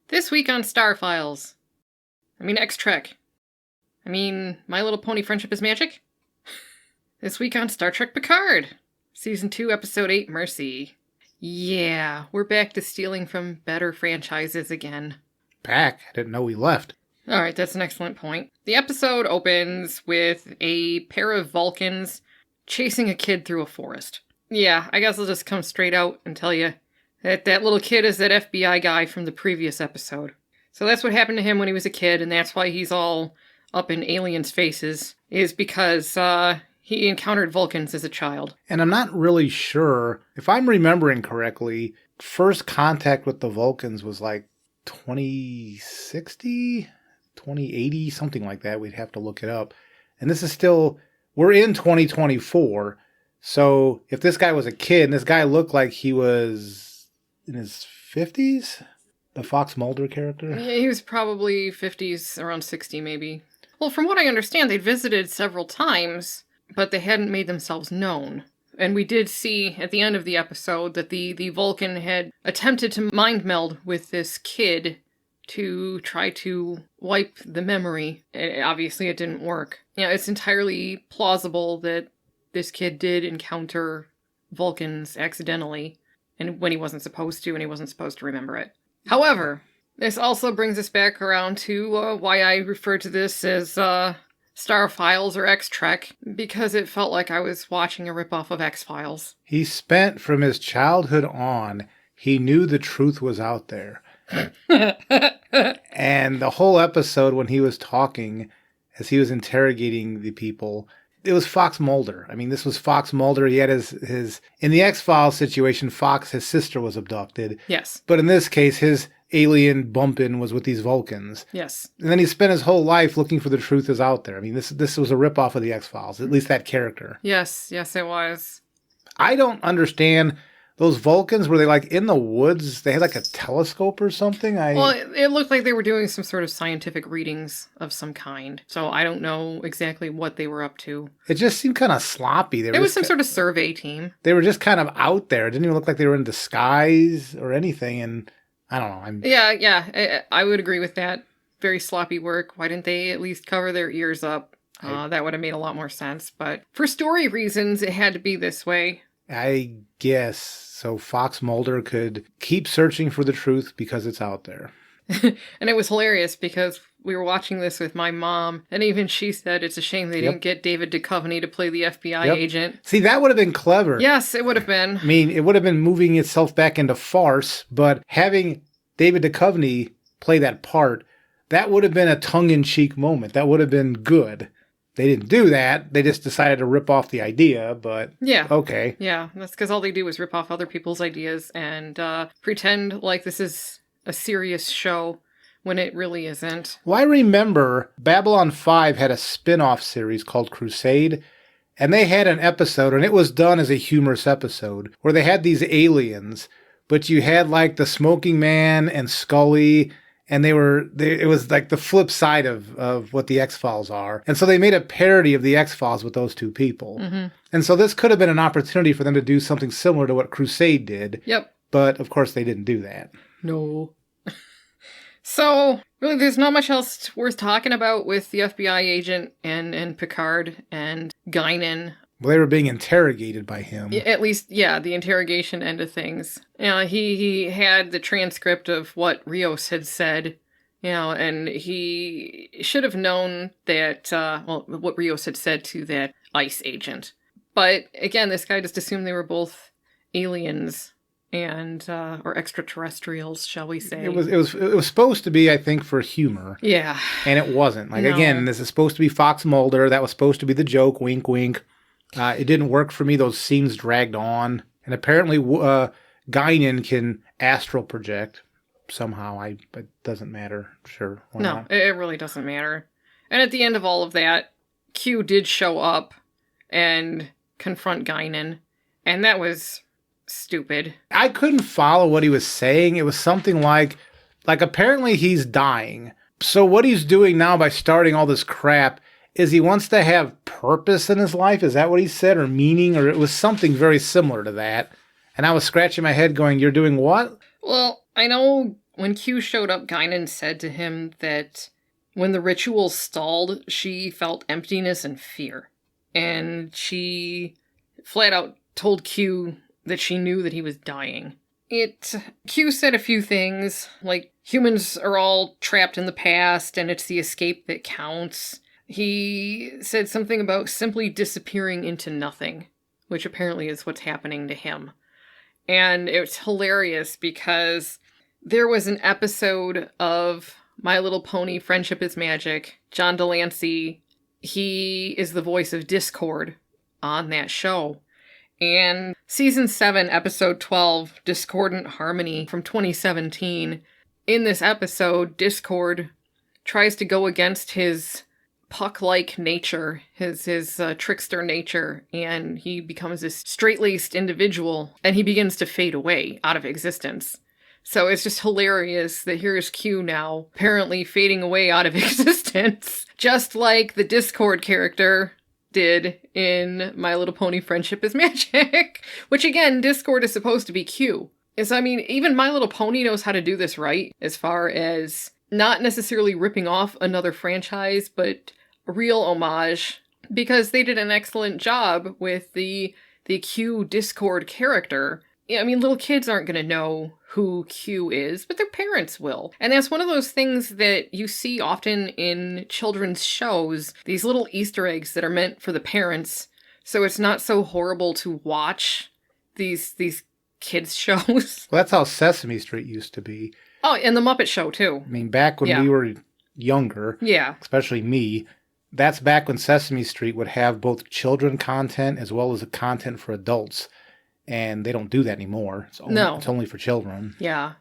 This week on XFiles. X-Trek. My Little Pony Friendship is Magic. This week on Star Trek Picard. Season 2, Episode 8, Mercy. Yeah, we're back to stealing from better franchises again. Back? I didn't know we left. Alright, that's an excellent point. The episode opens with a pair of Vulcans chasing a kid through a forest. Yeah, I guess I'll just come straight out and tell you that little kid is that FBI guy from the previous episode. So that's what happened to him when he was a kid, and that's why he's all up in aliens' faces, is because he encountered Vulcans as a child. And I'm not really sure, if I'm remembering correctly, first contact with the Vulcans was like 2060, 2080, something like that. We'd have to look it up. And this is still, we're in 2024. So if this guy was a kid, and this guy looked like he was in his 50s, the Fox Mulder character? Yeah, he was probably 50s, around 60 maybe. Well, from what I understand, they'd visited several times, but they hadn't made themselves known. And we did see at the end of the episode that the Vulcan had attempted to mind meld with this kid to try to wipe the memory. Obviously, it didn't work. It's entirely plausible that this kid did encounter Vulcans accidentally, and when he wasn't supposed to, and he wasn't supposed to remember it. However, this also brings us back around to why I refer to this as XFiles or X-Trek, because it felt like I was watching a ripoff of X-Files. He spent from his childhood on, he knew the truth was out there. And the whole episode when he was talking, as he was interrogating the people, it was Fox Mulder. This was Fox Mulder. He had his in the X-Files situation, his sister was abducted. Yes. But in this case, his alien bump-in was with these Vulcans. Yes. And then he spent his whole life looking for the truth is out there. This was a ripoff of the X-Files, at least that character. Yes, it was. I don't understand. Those Vulcans, were they like in the woods? They had like a telescope or something? Well, it looked like they were doing some sort of scientific readings of some kind. So I don't know exactly what they were up to. It just seemed kind of sloppy. It was some sort of survey team. They were just kind of out there. It didn't even look like they were in disguise or anything. And I don't know. Yeah, I would agree with that. Very sloppy work. Why didn't they at least cover their ears up? That would have made a lot more sense. But for story reasons, it had to be this way. I guess. So Fox Mulder could keep searching for the truth because it's out there. And it was hilarious because we were watching this with my mom, and even she said it's a shame they didn't get David Duchovny to play the FBI agent. See, that would have been clever. Yes, it would have been. It would have been moving itself back into farce, but having David Duchovny play that part, that would have been a tongue-in-cheek moment. That would have been good. They didn't do that. They just decided to rip off the idea, but okay. Yeah, that's because all they do is rip off other people's ideas and pretend like this is a serious show when it really isn't. Well, I remember Babylon 5 had a spin-off series called Crusade, and they had an episode, and it was done as a humorous episode, where they had these aliens, but you had like the Smoking Man and Scully, and it was like the flip side of what the X-Files are. And so they made a parody of the X-Files with those two people. Mm-hmm. And so this could have been an opportunity for them to do something similar to what Crusade did. Yep. But, of course, they didn't do that. No. So, really, there's not much else worth talking about with the FBI agent and Picard and Guinan. Well, they were being interrogated by him. At least, the interrogation end of things. He had the transcript of what RIOS had said, and he should have known that, what RIOS had said to that ICE agent. But, again, this guy just assumed they were both aliens and, or extraterrestrials, shall we say. It was supposed to be, I think, for humor. Yeah. And it wasn't. Again, this is supposed to be Fox Mulder. That was supposed to be the joke, wink, wink. It didn't work for me. Those scenes dragged on. And apparently Guinan can astral project somehow. It doesn't matter. Sure. No, it really doesn't matter. And at the end of all of that, Q did show up and confront Guinan. And that was stupid. I couldn't follow what he was saying. It was something like apparently he's dying. So what he's doing now by starting all this crap is he wants to have purpose in his life. Is that what he said? Or meaning? Or it was something very similar to that. And I was scratching my head going, you're doing what? Well, I know when Q showed up, Guinan said to him that when the ritual stalled, she felt emptiness and fear. And she flat out told Q that she knew that he was dying. Q said a few things, like humans are all trapped in the past and it's the escape that counts. He said something about simply disappearing into nothing, which apparently is what's happening to him. And it's hilarious because there was an episode of My Little Pony Friendship is Magic. John Delancey, he is the voice of Discord on that show. And Season 7, Episode 12, Discordant Harmony from 2017. In this episode, Discord tries to go against his Puck-like nature, his trickster nature, and he becomes this straight-laced individual, and he begins to fade away out of existence. So it's just hilarious that here's Q now, apparently fading away out of existence, just like the Discord character did in My Little Pony Friendship is Magic, which again, Discord is supposed to be Q. I mean, even My Little Pony knows how to do this right, as far as not necessarily ripping off another franchise, but a real homage, because they did an excellent job with the Q Discord character. I mean, little kids aren't going to know who Q is, but their parents will. And that's one of those things that you see often in children's shows, these little Easter eggs that are meant for the parents, so it's not so horrible to watch these kids' shows. Well, that's how Sesame Street used to be. Oh, and the Muppet Show, too. I mean, back when we were younger, especially me, that's back when Sesame Street would have both children content as well as the content for adults. And they don't do that anymore. It's only for children. Yeah.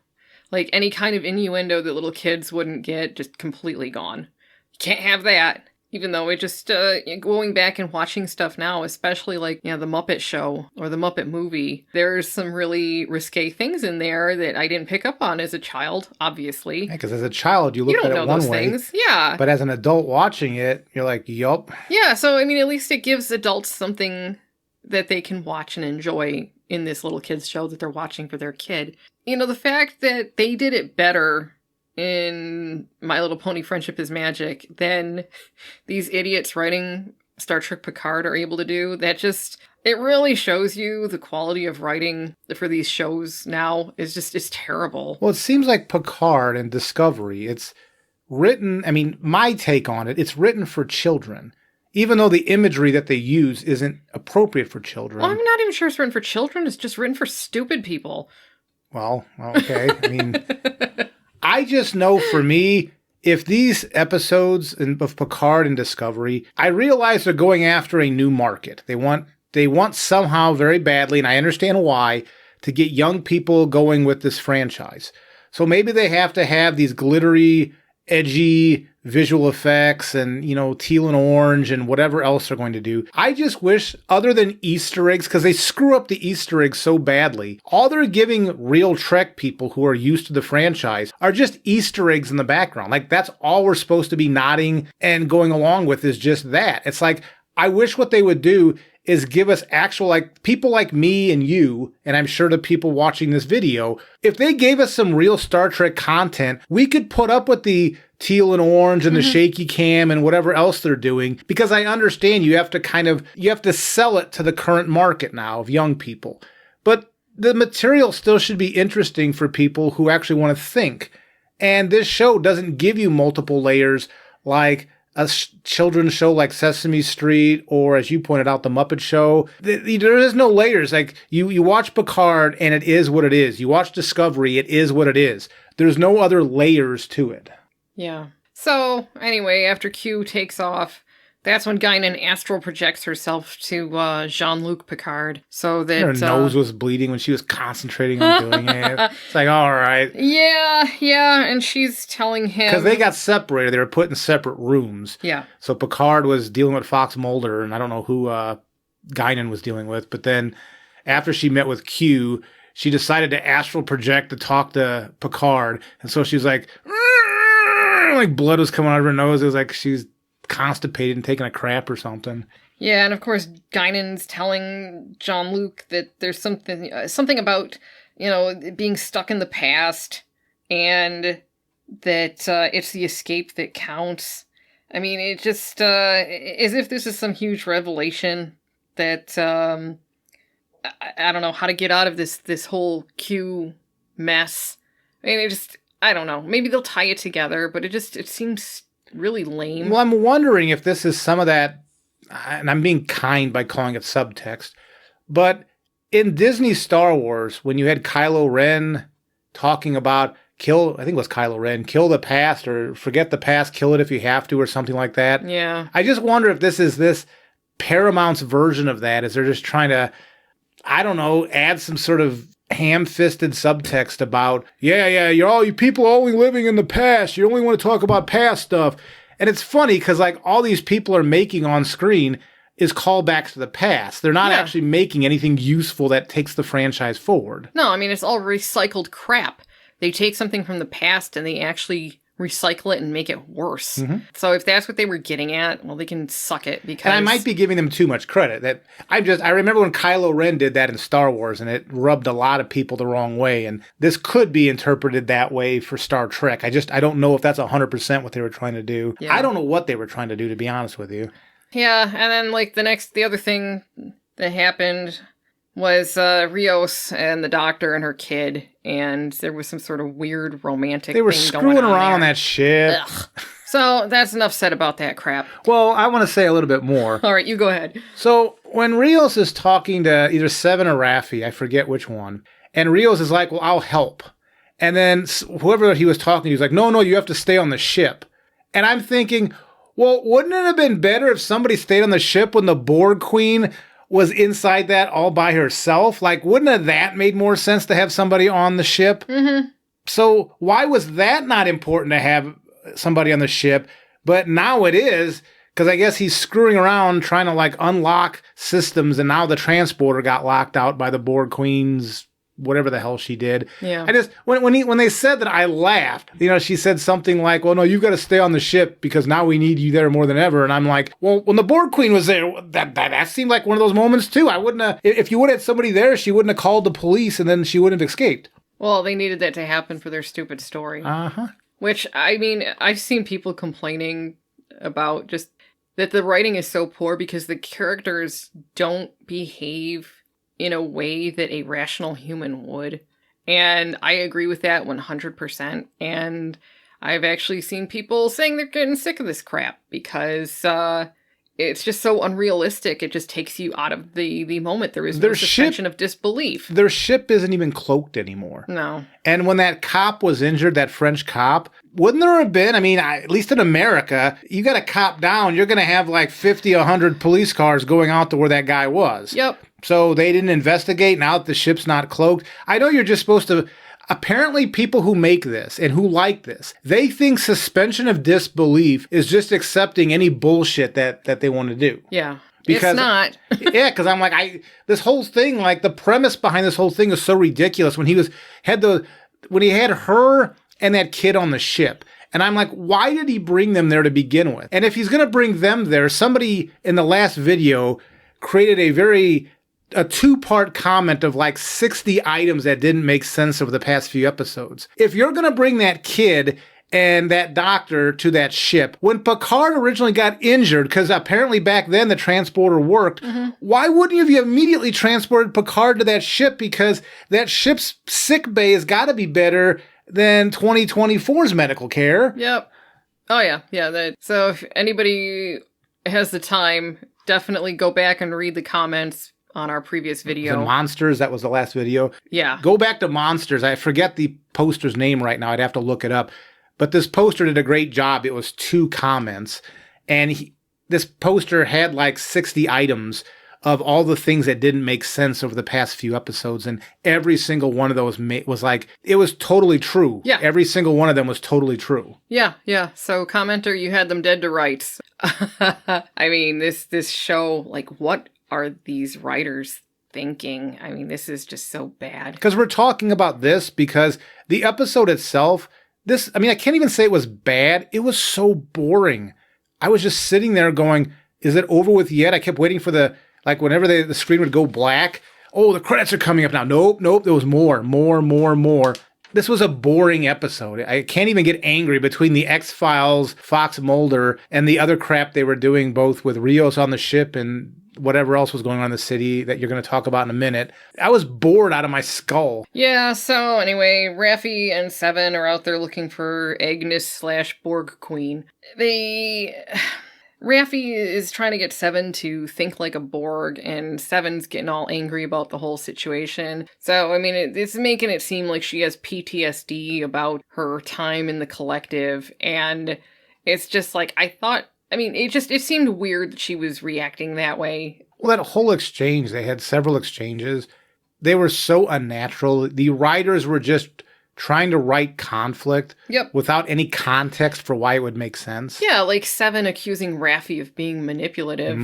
Like any kind of innuendo that little kids wouldn't get, just completely gone. You can't have that. Even though it just, going back and watching stuff now, especially like, the Muppet Show or the Muppet Movie, there's some really risque things in there that I didn't pick up on as a child, obviously. Yeah, because as a child, you look at it one way. Things. Yeah. But as an adult watching it, you're like, yup. Yeah, so, I mean, at least it gives adults something that they can watch and enjoy in this little kid's show that they're watching for their kid. The fact that they did it better in My Little Pony Friendship is Magic than these idiots writing Star Trek Picard are able to do, it really shows you the quality of writing for these shows now is terrible. Well, it seems like Picard and Discovery, it's written, I mean, my take on it, it's written for children. Even though the imagery that they use isn't appropriate for children. Well, I'm not even sure it's written for children. It's just written for stupid people. Well, okay. I mean, I just know for me, if these episodes of Picard and Discovery, I realize they're going after a new market. They want somehow very badly, and I understand why, to get young people going with this franchise. So maybe they have to have these glittery, edgy visual effects and, teal and orange and whatever else they're going to do. I just wish, other than Easter eggs, because they screw up the Easter eggs so badly, all they're giving real Trek people who are used to the franchise are just Easter eggs in the background. Like, that's all we're supposed to be nodding and going along with is just that. It's like, I wish what they would do is give us actual, like, people like me and you, and I'm sure the people watching this video, if they gave us some real Star Trek content, we could put up with the teal and orange and the shaky cam and whatever else they're doing, because I understand you have to sell it to the current market now of young people. But the material still should be interesting for people who actually want to think. And this show doesn't give you multiple layers like a children's show like Sesame Street, or as you pointed out, the Muppet Show. There is no layers. Like, you watch Picard and it is what it is. You watch Discovery, it is what it is. There's no other layers to it. Yeah. So, anyway, after Q takes off, that's when Guinan astral projects herself to Jean-Luc Picard, so that her nose was bleeding when she was concentrating on doing it. It's like, all right. Yeah, and she's telling him... Because they got separated. They were put in separate rooms. Yeah. So Picard was dealing with Fox Mulder, and I don't know who Guinan was dealing with, but then after she met with Q, she decided to astral project to talk to Picard, and so she was like... like blood was coming out of her nose. It was like she's constipated and taking a crap or something. Yeah, and of course Guinan's telling Jean-Luc that there's something about, being stuck in the past, and that it's the escape that counts. I mean, it just, as if this is some huge revelation that, I don't know how to get out of this whole Q mess. I mean, I don't know. Maybe they'll tie it together, but it seems really lame. Well, I'm wondering if this is some of that, and I'm being kind by calling it subtext, but in Disney Star Wars, when you had Kylo Ren talking about I think it was Kylo Ren, kill the past or forget the past, kill it if you have to or something like that. Yeah. I just wonder if this is this Paramount's version of that, is they're just trying to, I don't know, add some sort of ham-fisted subtext about, you people are only living in the past. You only want to talk about past stuff. And it's funny because like all these people are making on screen is callbacks to the past. They're not actually making anything useful that takes the franchise forward. No, I mean, it's all recycled crap. They take something from the past and they actually recycle it and make it worse. Mm-hmm. So if that's what they were getting at, well, they can suck it because... And I might be giving them too much credit. I remember when Kylo Ren did that in Star Wars and it rubbed a lot of people the wrong way. And this could be interpreted that way for Star Trek. I don't know if that's 100% what they were trying to do. Yeah. I don't know what they were trying to do, to be honest with you. Yeah, and then like the other thing that happened was RIOS and the doctor and her kid, and there was some sort of weird romantic thing going on. They were screwing around on that ship. Ugh. So that's enough said about that crap. Well, I want to say a little bit more. All right, you go ahead. So when RIOS is talking to either Seven or Raffi, I forget which one, and RIOS is like, well, I'll help. And then whoever he was talking to, he's like, no, you have to stay on the ship. And I'm thinking, well, wouldn't it have been better if somebody stayed on the ship when the Borg Queen was inside that all by herself? Like, wouldn't have that made more sense to have somebody on the ship? Mm-hmm. So why was that not important to have somebody on the ship? But now it is, because I guess he's screwing around trying to like unlock systems, and now the transporter got locked out by the Borg Queen's whatever the hell she did. Yeah. I just when they said that, I laughed. She said something like, well, no, you've got to stay on the ship because now we need you there more than ever. And I'm like, well, when the Borg Queen was there, that seemed like one of those moments too. I wouldn't have, if you would have had somebody there, she wouldn't have called the police and then she wouldn't have escaped. Well, they needed that to happen for their stupid story. Uh-huh. Which, I mean, I've seen people complaining about just that the writing is so poor because the characters don't behave in a way that a rational human would. And I agree with that 100%. And I've actually seen people saying they're getting sick of this crap because it's just so unrealistic. It just takes you out of the moment. There is no suspension of disbelief. Their ship isn't even cloaked anymore. No. And when that cop was injured, that French cop, wouldn't there have been, at least in America, you got a cop down, you're going to have like 50, 100 police cars going out to where that guy was. Yep. So they didn't investigate now that the ship's not cloaked. I know you're just supposed to... Apparently, people who make this and who like this, they think suspension of disbelief is just accepting any bullshit that they want to do. Yeah. Because, it's not. Yeah, because I'm like, this whole thing, like the premise behind this whole thing is so ridiculous. When he had her and that kid on the ship. And I'm like, why did he bring them there to begin with? And if he's going to bring them there, somebody in the last video created a two-part comment of like 60 items that didn't make sense over the past few episodes. If you're going to bring that kid and that doctor to that ship, when Picard originally got injured, because apparently back then the transporter worked, why wouldn't you have immediately transported Picard to that ship? Because that ship's sick bay has got to be better than 2024's medical care. Yep. Oh, yeah. Yeah. So if anybody has the time, definitely go back and read the comments on our previous video. The Monsters, that was the last video. Yeah. Go back to Monsters. I forget the poster's name right now. I'd have to look it up. But this poster did a great job. It was 2 comments. And this poster had like 60 items of all the things that didn't make sense over the past few episodes. And every single one of those was like, it was totally true. Yeah. Every single one of them was totally true. Yeah, yeah. So, commenter, you had them dead to rights. I mean, this show, like, what are these writers thinking? I mean, this is just so bad. Because we're talking about this because the episode itself, I can't even say it was bad. It was so boring. I was just sitting there going, is it over with yet? I kept waiting for whenever the screen would go black. Oh, the credits are coming up now. Nope. There was more. This was a boring episode. I can't even get angry between the X-Files, Fox Mulder, and the other crap they were doing, both with RIOS on the ship and whatever else was going on in the city that you're going to talk about in a minute. I was bored out of my skull. Yeah, so anyway, Raffi and Seven are out there looking for Agnes / Borg Queen. Raffi is trying to get Seven to think like a Borg, and Seven's getting all angry about the whole situation. So, I mean, it's making it seem like she has PTSD about her time in the collective, and it's just like, it seemed weird that she was reacting that way. Well, that whole exchange, they had several exchanges. They were so unnatural. The writers were just trying to write conflict without any context for why it would make sense. Yeah, like Seven accusing Raffi of being manipulative.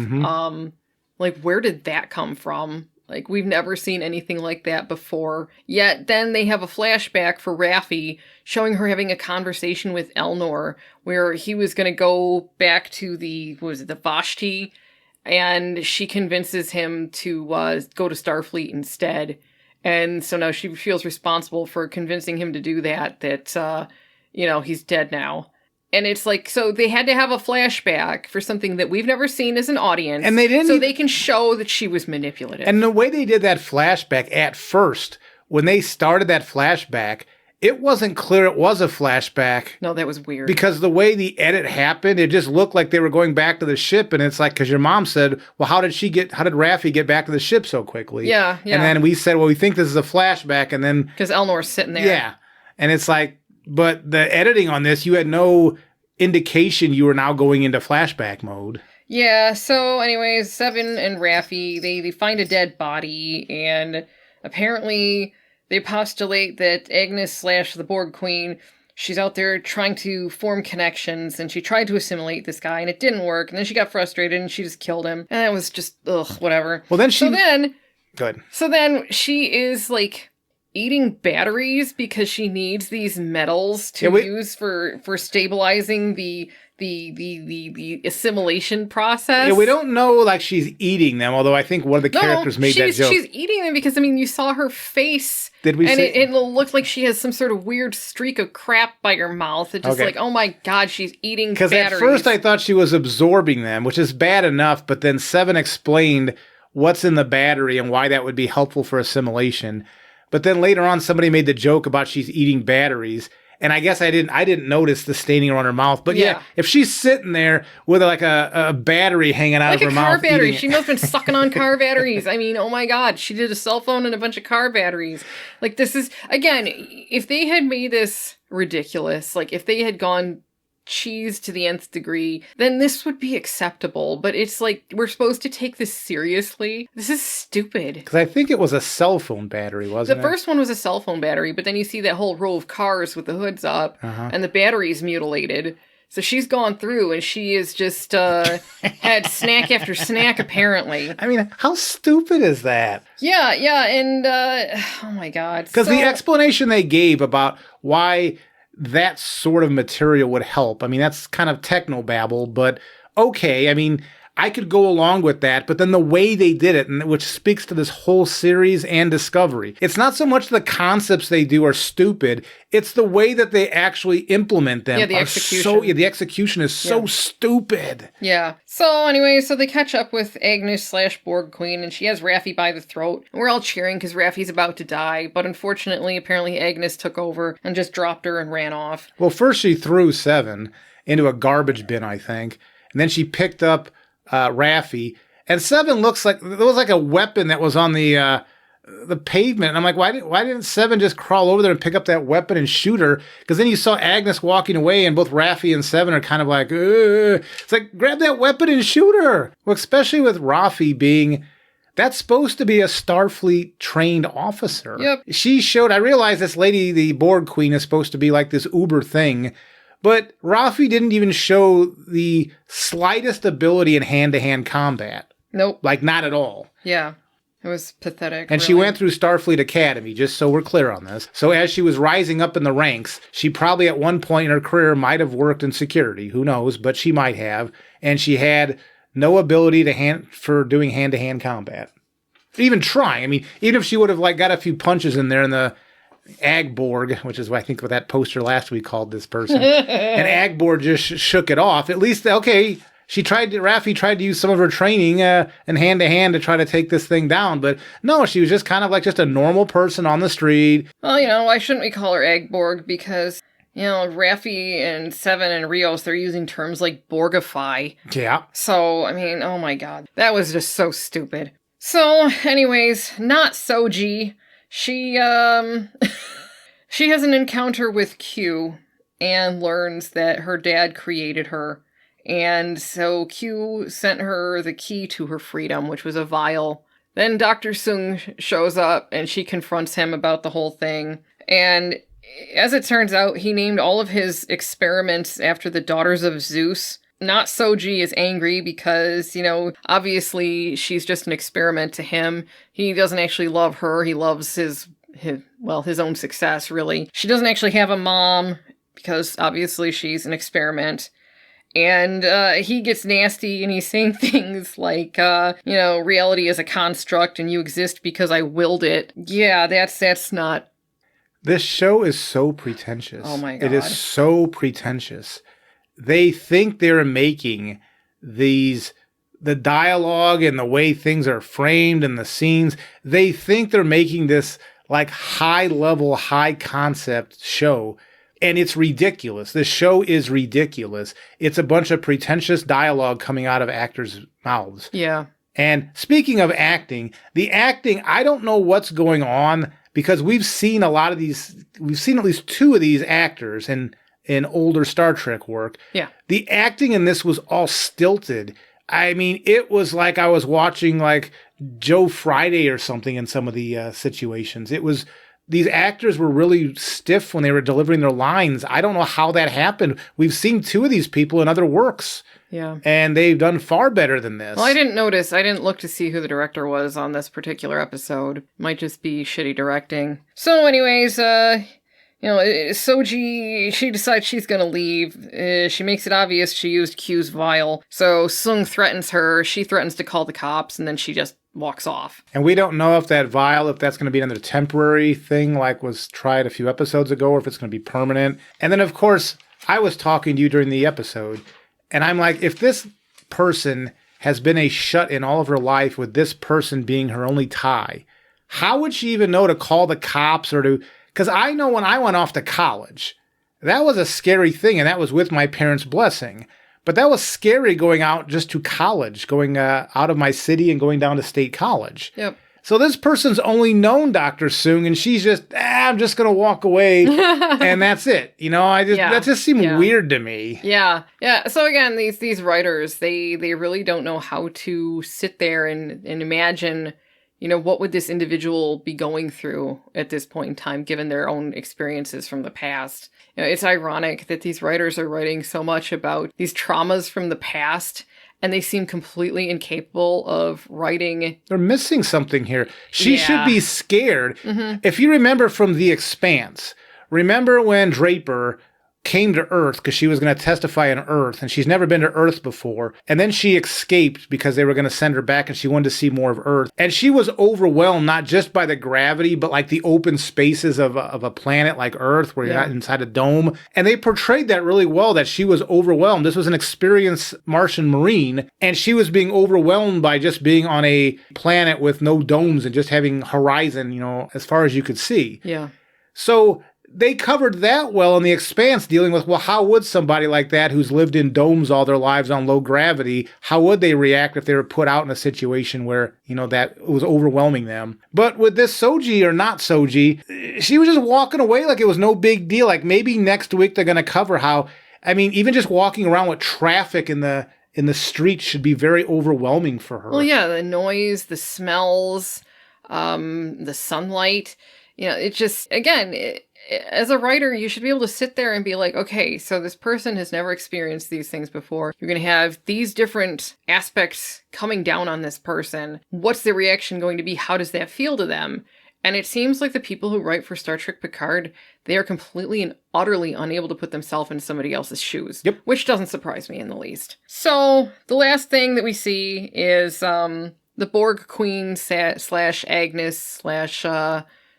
Like, where did that come from? Like, we've never seen anything like that before. Yet, then they have a flashback for Raffi showing her having a conversation with Elnor, where he was going to go back to the Vashti, and she convinces him to go to Starfleet instead. And so now she feels responsible for convincing him to do that, he's dead now. And it's like, so they had to have a flashback for something that we've never seen as an audience. And they didn't. So they can show that she was manipulative. And the way they did that flashback at first, when they started that flashback, it wasn't clear it was a flashback. No, that was weird. Because the way the edit happened, it just looked like they were going back to the ship. And it's like, because your mom said, well, how did Raffi get back to the ship so quickly? Yeah. And then we said, well, we think this is a flashback. And then... because Elnor's sitting there. Yeah. And it's like, but the editing on this, you had no indication you were now going into flashback mode. Yeah, so anyways, Seven and Raffi, they find a dead body, and apparently they postulate that Agnes / the Borg Queen, she's out there trying to form connections, and she tried to assimilate this guy, and it didn't work, and then she got frustrated, and she just killed him, and that was just, whatever. Well, then she... Good. So then she is, like, eating batteries because she needs these metals to use for stabilizing the assimilation process. Yeah, we don't know like she's eating them, although I think one of the characters made that joke. She's eating them because, you saw her face. Did we say? It looked like she has some sort of weird streak of crap by her mouth. It's just like, oh my God, she's eating batteries. Because at first I thought she was absorbing them, which is bad enough, but then Seven explained what's in the battery and why that would be helpful for assimilation. But then later on, somebody made the joke about she's eating batteries. And I guess I didn't notice the staining around her mouth. But yeah, if she's sitting there with like a battery hanging out of her mouth. Like a car battery. She must have been sucking on car batteries. Oh my God. She did a cell phone and a bunch of car batteries. Like, this is, again, if they had made this ridiculous, like if they had gone cheese to the nth degree, then this would be acceptable. But it's like, we're supposed to take this seriously. This is stupid. Because I think it was a cell phone battery, wasn't it? The first one was a cell phone battery, but then you see that whole row of cars with the hoods up, and the battery's mutilated. So she's gone through, and she is just had snack after snack, apparently. How stupid is that? Yeah, and oh my God. Because the explanation they gave about why that sort of material would help. That's kind of technobabble, but okay. I could go along with that, but then the way they did it, and which speaks to this whole series and Discovery, it's not so much the concepts they do are stupid, it's the way that they actually implement them. Yeah, the execution. The execution is so stupid. Yeah. So anyway, so they catch up with Agnes / Borg Queen, and she has Raffi by the throat. And we're all cheering because Raffi's about to die, but unfortunately, apparently Agnes took over and just dropped her and ran off. Well, first she threw Seven into a garbage bin, I think, and then she picked up Raffi, and Seven looks like there was like a weapon that was on the pavement. And I'm like, why didn't Seven just crawl over there and pick up that weapon and shoot her? Because then you saw Agnes walking away, and both Raffi and Seven are kind of like, ugh. It's like, grab that weapon and shoot her. Well, especially with Raffi being, that's supposed to be a Starfleet trained officer. Yep. I realize this lady, the Borg Queen, is supposed to be like this uber thing. But Raffi didn't even show the slightest ability in hand-to-hand combat. Nope. Like, not at all. Yeah. It was pathetic. And she went through Starfleet Academy, just so we're clear on this. So as she was rising up in the ranks, she probably at one point in her career might have worked in security. Who knows? But she might have. And she had no ability for doing hand-to-hand combat. Even trying. Even if she would have got a few punches in there Agborg, which is what I think what that poster last week called this person. And Agborg just shook it off. At least, okay, Raffi tried to use some of her training and hand-to-hand to try to take this thing down. But no, she was just kind of like just a normal person on the street. Well, why shouldn't we call her Agborg? Because, Raffi and Seven and RIOS, they're using terms like Borgify. Yeah. So, oh my god. That was just so stupid. So, anyways, not Soji. She she has an encounter with Q and learns that her dad created her. And so Q sent her the key to her freedom, which was a vial. Then Dr. Sung shows up and she confronts him about the whole thing. And as it turns out, he named all of his experiments after the daughters of Zeus. Not Soji is angry because, obviously she's just an experiment to him. He doesn't actually love her. He loves his own success, really. She doesn't actually have a mom because obviously she's an experiment. And he gets nasty and he's saying things like, reality is a construct and you exist because I willed it. Yeah, that's not... This show is so pretentious. Oh my God. It is so pretentious. They think they're making the dialogue and the way things are framed and the scenes, they think they're making this like high-level, high-concept show. And it's ridiculous. The show is ridiculous. It's a bunch of pretentious dialogue coming out of actors' mouths. Yeah. And speaking of acting, I don't know what's going on because we've seen at least two of these actors in older Star Trek work. Yeah. The acting in this was all stilted. I mean, it was like I was watching like Joe Friday or something in some of the situations. These actors were really stiff when they were delivering their lines. I don't know how that happened. We've seen two of these people in other works. Yeah. And they've done far better than this. Well, I didn't notice. I didn't look to see who the director was on this particular episode. Might just be shitty directing. So anyways, Soji, she decides she's gonna leave. She makes it obvious she used Q's vial. So Sung threatens her. She threatens to call the cops, and then she just walks off. And we don't know if that vial, if that's going to be another temporary thing like was tried a few episodes ago, or if it's going to be permanent. And then, of course, I was talking to you during the episode, and I'm like, if this person has been a shut-in all of her life with this person being her only tie, how would she even know to call the cops or to... Because I know when I went off to college, that was a scary thing, and that was with my parents' blessing. But that was scary going out just to college, going out of my city and going down to state college. Yep. So this person's only known Dr. Sung, and she's just, I'm just going to walk away, and that's it. That just seemed weird to me. Yeah. Yeah. So again, these writers, they really don't know how to sit there and imagine, what would this individual be going through at this point in time, given their own experiences from the past. It's ironic that these writers are writing so much about these traumas from the past, and they seem completely incapable of writing. They're missing something here. She should be scared. Mm-hmm. If you remember from The Expanse, remember when Draper came to Earth because she was going to testify on Earth, and she's never been to Earth before. And then she escaped because they were going to send her back, and she wanted to see more of Earth. And she was overwhelmed, not just by the gravity, but like the open spaces of a planet like Earth, where you're not inside a dome. And they portrayed that really well, that she was overwhelmed. This was an experienced Martian Marine, and she was being overwhelmed by just being on a planet with no domes and just having horizon, as far as you could see. Yeah. So they covered that well in The Expanse, dealing with, well, how would somebody like that who's lived in domes all their lives on low gravity, how would they react if they were put out in a situation where, that was overwhelming them? But with this Soji or not Soji, she was just walking away like it was no big deal. Like maybe next week they're going to cover how, even just walking around with traffic in the streets should be very overwhelming for her. Well, yeah, the noise, the smells, the sunlight, it just, again, as a writer, you should be able to sit there and be like, okay, so this person has never experienced these things before. You're going to have these different aspects coming down on this person. What's the reaction going to be? How does that feel to them? And it seems like the people who write for Star Trek Picard, they are completely and utterly unable to put themselves in somebody else's shoes. Yep. Which doesn't surprise me in the least. So the last thing that we see is the Borg Queen / Agnes /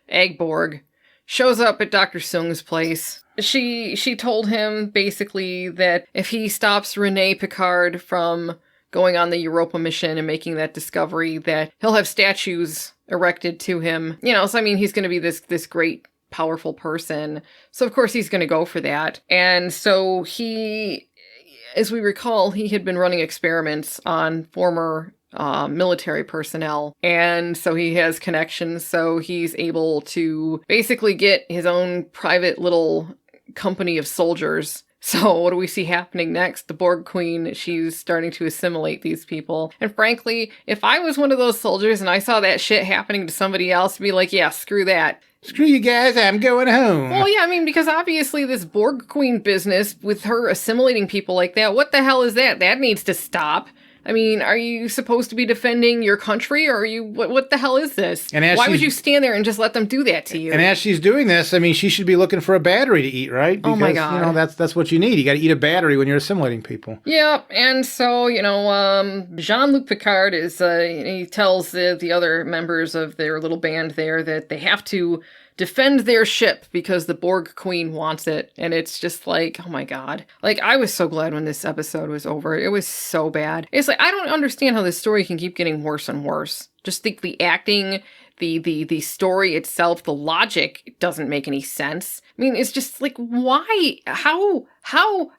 Agborg. shows up at Dr. Sung's place. She told him basically that if he stops Rene Picard from going on the Europa mission and making that discovery, that he'll have statues erected to him. So I mean, he's going to be this great, powerful person. So of course he's going to go for that. And so he, as we recall, he had been running experiments on former military personnel. And so he has connections. So he's able to basically get his own private little company of soldiers. So what do we see happening next? The Borg Queen, she's starting to assimilate these people. And frankly, if I was one of those soldiers and I saw that shit happening to somebody else, I'd be like, yeah, screw that. Screw you guys, I'm going home. Well, yeah, I mean, because obviously this Borg Queen business with her assimilating people like that, what the hell is that? That needs to stop. I mean, are you supposed to be defending your country, or are you, what the hell is this? Why would you stand there and just let them do that to you? And as she's doing this, I mean, she should be looking for a battery to eat, right? Because, oh my God. That's what you need. You got to eat a battery when you're assimilating people. Yeah, and so, Jean-Luc Picard he tells the other members of their little band there that they have to defend their ship because the Borg Queen wants it. And it's just like, oh my God. Like, I was so glad when this episode was over. It was so bad. It's like, I don't understand how this story can keep getting worse and worse. Just think the acting, the story itself, the logic doesn't make any sense. I mean, it's just like, why? How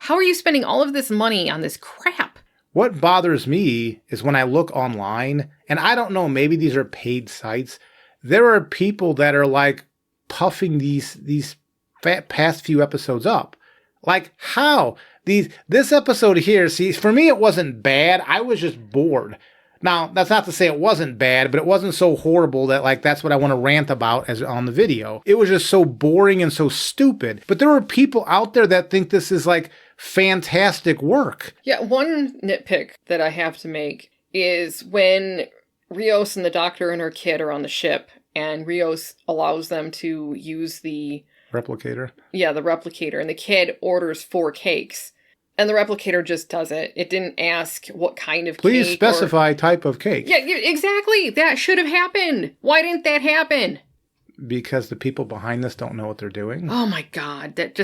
are you spending all of this money on this crap? What bothers me is when I look online, and I don't know, maybe these are paid sites, there are people that are like, puffing these past few episodes up. Like, how? This episode here, see, for me it wasn't bad. I was just bored. Now, that's not to say it wasn't bad, but it wasn't so horrible that, like, that's what I want to rant about as on the video. It was just so boring and so stupid. But there are people out there that think this is, like, fantastic work. Yeah, one nitpick that I have to make is when RIOS and the doctor and her kid are on the ship, and RIOS allows them to use the replicator. Yeah, the replicator. And the kid orders 4 cakes. And the replicator just does it. It didn't ask what kind of Please cake. Please specify type of cake. Yeah, exactly. That should have happened. Why didn't that happen? Because the people behind this don't know what they're doing. Oh my God. That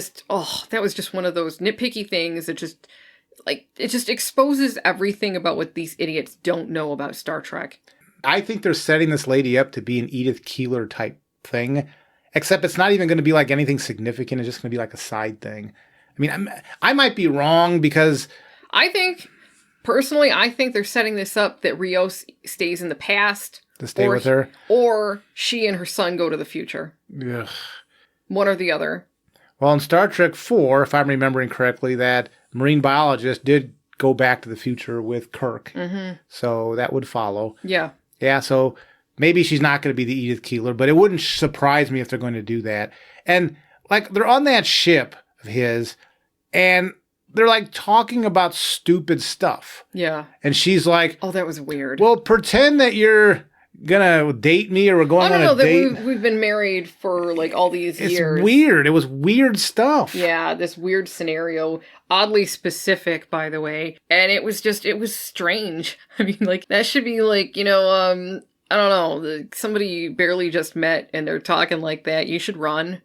was just one of those nitpicky things that just, like, it just exposes everything about what these idiots don't know about Star Trek. I think they're setting this lady up to be an Edith Keeler type thing, except it's not even going to be like anything significant. It's just going to be like a side thing. I mean, I might be wrong because personally, I think they're setting this up that RIOS stays in the past. To stay with her? Or she and her son go to the future. Ugh. One or the other. Well, in Star Trek 4, if I'm remembering correctly, that marine biologist did go back to the future with Kirk. Mm-hmm. So that would follow. Yeah. Yeah, so maybe she's not going to be the Edith Keeler, but it wouldn't surprise me if they're going to do that. And, like, they're on that ship of his, and they're, like, talking about stupid stuff. Yeah. And she's like... Oh, that was weird. Well, pretend that you're going to date me or we're going on a date. That we've been married for, like, all these years. It's weird. It was weird stuff. Yeah, this weird scenario. Oddly specific, by the way. And it was strange. I mean, like, that should be like, I don't know, somebody you barely just met and they're talking like that. You should run.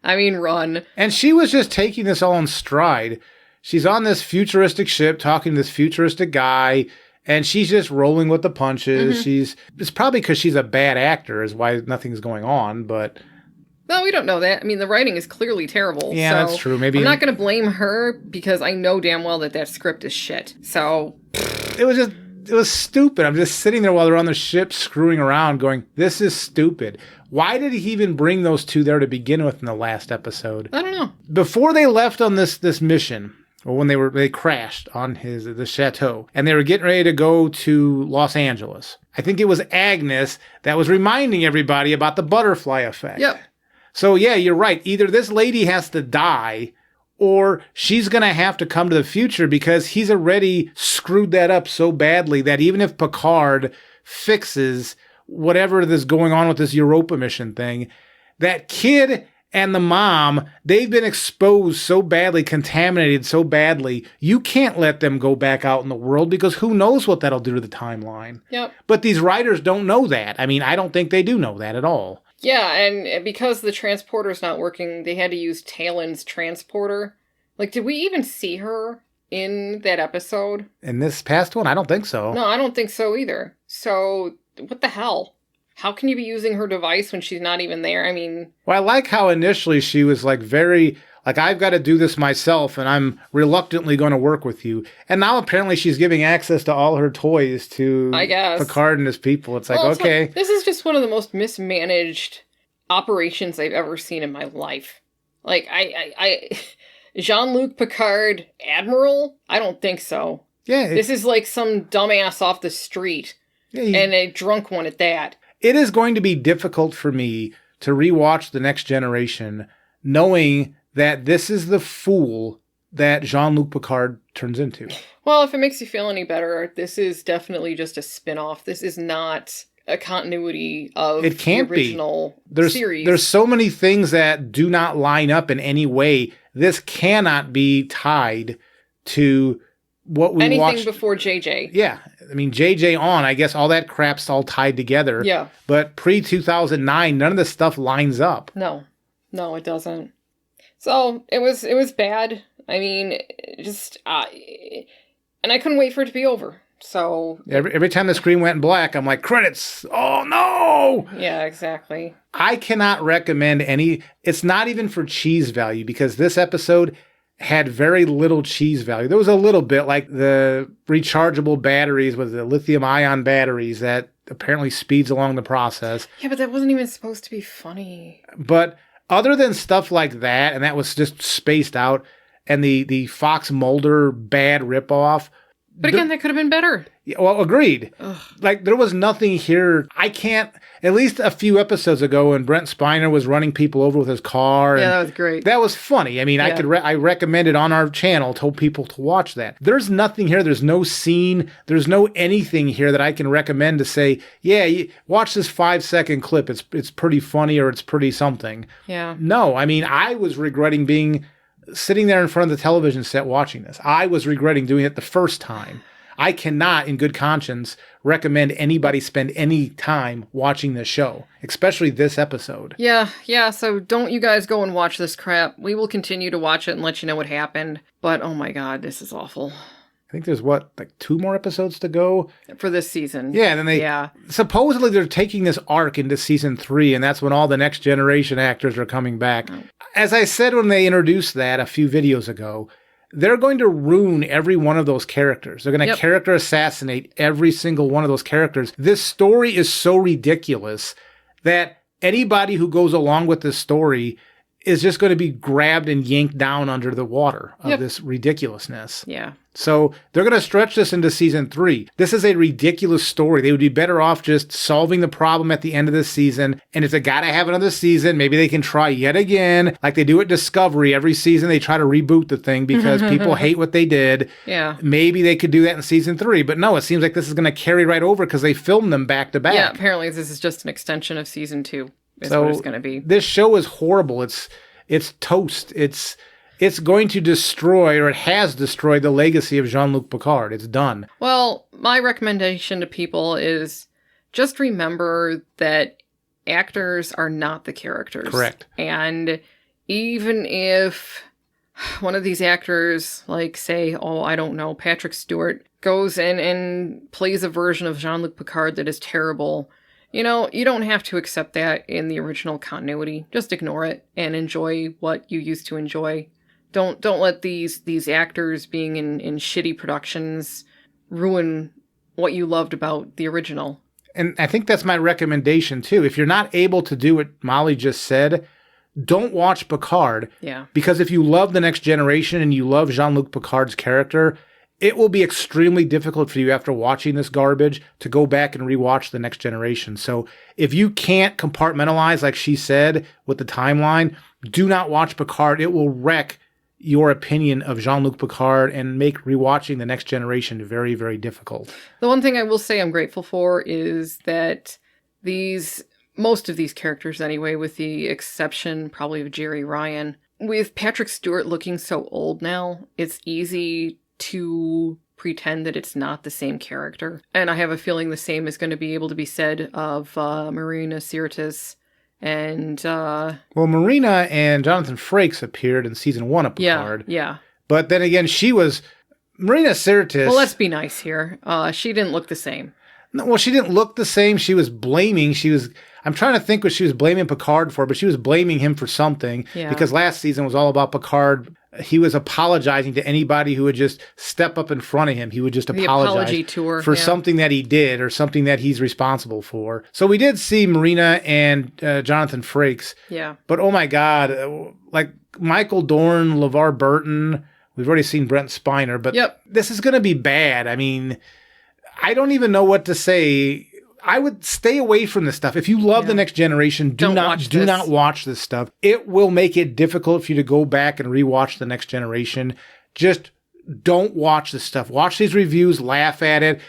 I mean, run. And she was just taking this all in stride. She's on this futuristic ship talking to this futuristic guy, and she's just rolling with the punches. Mm-hmm. It's probably because she's a bad actor is why nothing's going on, but... No, we don't know that. I mean, the writing is clearly terrible. Yeah, so that's true. Maybe I'm not going to blame her because I know damn well that script is shit. So it was stupid. I'm just sitting there while they're on the ship screwing around going, this is stupid. Why did he even bring those two there to begin with in the last episode? I don't know. Before they left on this mission, or when they crashed on the chateau, and they were getting ready to go to Los Angeles, I think it was Agnes that was reminding everybody about the butterfly effect. Yep. So, yeah, you're right. Either this lady has to die or she's going to have to come to the future because he's already screwed that up so badly that even if Picard fixes whatever is going on with this Europa mission thing, that kid and the mom, they've been exposed so badly, contaminated so badly, you can't let them go back out in the world because who knows what that'll do to the timeline. Yep. But these writers don't know that. I mean, I don't think they do know that at all. Yeah, and because the transporter's not working, they had to use Talon's transporter. Like, did we even see her in that episode? In this past one? I don't think so. No, I don't think so either. So, what the hell? How can you be using her device when she's not even there? I mean... Well, I like how initially she was like very... Like, I've got to do this myself, and I'm reluctantly going to work with you. And now apparently she's giving access to all her toys to I guess. Picard and his people. It's like, okay. This is just one of the most mismanaged operations I've ever seen in my life. Like, Jean-Luc Picard, Admiral? I don't think so. Yeah. This is like some dumbass off the street. Yeah, and a drunk one at that. It is going to be difficult for me to rewatch The Next Generation knowing that this is the fool that Jean-Luc Picard turns into. Well, if it makes you feel any better, this is definitely just a spin-off. This is not a continuity of it can't the original series. There's so many things that do not line up in any way. This cannot be tied to what we watched. Anything before JJ. Yeah. I mean, JJ on, I guess all that crap's all tied together. Yeah. But pre-2009, none of this stuff lines up. No, it doesn't. So it was bad. I mean, just and I couldn't wait for it to be over. So every time the screen went black, I'm like, credits. Oh no! Yeah, exactly. I cannot recommend any. It's not even for cheese value because this episode had very little cheese value. There was a little bit, like the rechargeable batteries with the lithium ion batteries that apparently speeds along the process. Yeah, but that wasn't even supposed to be funny. But other than stuff like that, and that was just spaced out, and the Fox Mulder bad ripoff. But again, that could have been better. Well, agreed. Ugh. Like, there was nothing here. I can't, at least a few episodes ago when Brent Spiner was running people over with his car. Yeah, that was great. That was funny. I mean, yeah. I recommended on our channel, told people to watch that. There's nothing here. There's no scene. There's no anything here that I can recommend to say, yeah, watch this 5-second clip. It's pretty funny or it's pretty something. Yeah. No, I mean, I was regretting sitting there in front of the television set watching this. I was regretting doing it the first time. I cannot, in good conscience, recommend anybody spend any time watching this show, especially this episode. Yeah, so don't you guys go and watch this crap. We will continue to watch it and let you know what happened. But, oh my god, this is awful. I think there's, 2 more episodes to go? For this season. Yeah, and then supposedly they're taking this arc into season 3, and that's when all the Next Generation actors are coming back. Oh. As I said when they introduced that a few videos ago, they're going to ruin every one of those characters. They're going to character assassinate every single one of those characters. This story is so ridiculous that anybody who goes along with this story is just going to be grabbed and yanked down under the water of this ridiculousness. Yeah. So they're going to stretch this into season 3. This is a ridiculous story. They would be better off just solving the problem at the end of this season. And if they got to have another season, maybe they can try yet again. Like they do at Discovery. Every season they try to reboot the thing because people hate what they did. Yeah. Maybe they could do that in season 3. But no, it seems like this is going to carry right over because they filmed them back to back. Yeah, apparently this is just an extension of season 2. Is what it's going to be. This show is horrible. It's toast. It's going to destroy, or it has destroyed, the legacy of Jean-Luc Picard. It's done. Well, my recommendation to people is just remember that actors are not the characters. Correct. And even if one of these actors, like, say, I don't know, Patrick Stewart, goes in and plays a version of Jean-Luc Picard that is terrible, you don't have to accept that in the original continuity. Just ignore it and enjoy what you used to enjoy. Don't let these actors being in shitty productions ruin what you loved about the original. And I think that's my recommendation, too. If you're not able to do what Molly just said, don't watch Picard. Yeah. Because if you love The Next Generation and you love Jean-Luc Picard's character, it will be extremely difficult for you after watching this garbage to go back and rewatch The Next Generation. So if you can't compartmentalize, like she said, with the timeline, do not watch Picard. It will wreck your opinion of Jean-Luc Picard and make rewatching The Next Generation very, very difficult. The one thing I will say I'm grateful for is that most of these characters anyway, with the exception probably of Jerry Ryan, with Patrick Stewart looking so old now, it's easy to pretend that it's not the same character. And I have a feeling the same is going to be able to be said of Marina Sirtis And, Well, Marina and Jonathan Frakes appeared in season 1 of Picard. Yeah. But then again, Marina Sirtis. Well, let's be nice here. She didn't look the same. No, well, she didn't look the same. She was blaming. I'm trying to think what she was blaming Picard for, but she was blaming him for something. Yeah. Because last season was all about Picard. He was apologizing to anybody who would just step up in front of him. He would just apologize apology tour, for something that he did or something that he's responsible for. So we did see Marina and Jonathan Frakes. Yeah. But oh my God, like Michael Dorn, LeVar Burton. We've already seen Brent Spiner, but This is going to be bad. I mean, I don't even know what to say. I would stay away from this stuff. If you love The Next Generation, do not watch this stuff. It will make it difficult for you to go back and rewatch The Next Generation. Just don't watch this stuff. Watch these reviews, laugh at it.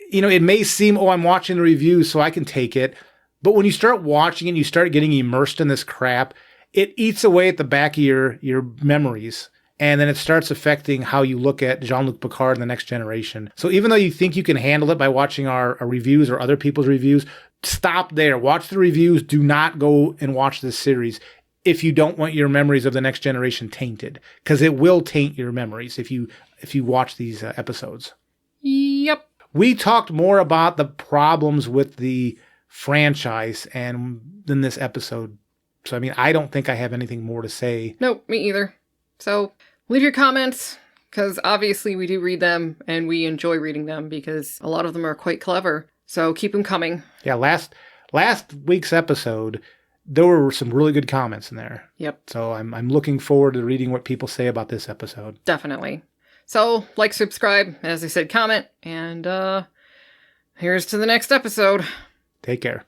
You know, it may seem, I'm watching the reviews so I can take it. But when you start watching it and you start getting immersed in this crap, it eats away at the back of your memories. And then it starts affecting how you look at Jean-Luc Picard and The Next Generation. So even though you think you can handle it by watching our reviews or other people's reviews, stop there. Watch the reviews. Do not go and watch this series if you don't want your memories of The Next Generation tainted. Because it will taint your memories if you watch these episodes. Yep. We talked more about the problems with the franchise and in this episode. So, I mean, I don't think I have anything more to say. Nope, me either. So leave your comments, because obviously we do read them, and we enjoy reading them, because a lot of them are quite clever. So keep them coming. Yeah, last week's episode, there were some really good comments in there. Yep. So I'm looking forward to reading what people say about this episode. Definitely. So, like, subscribe, as I said, comment, and here's to the next episode. Take care.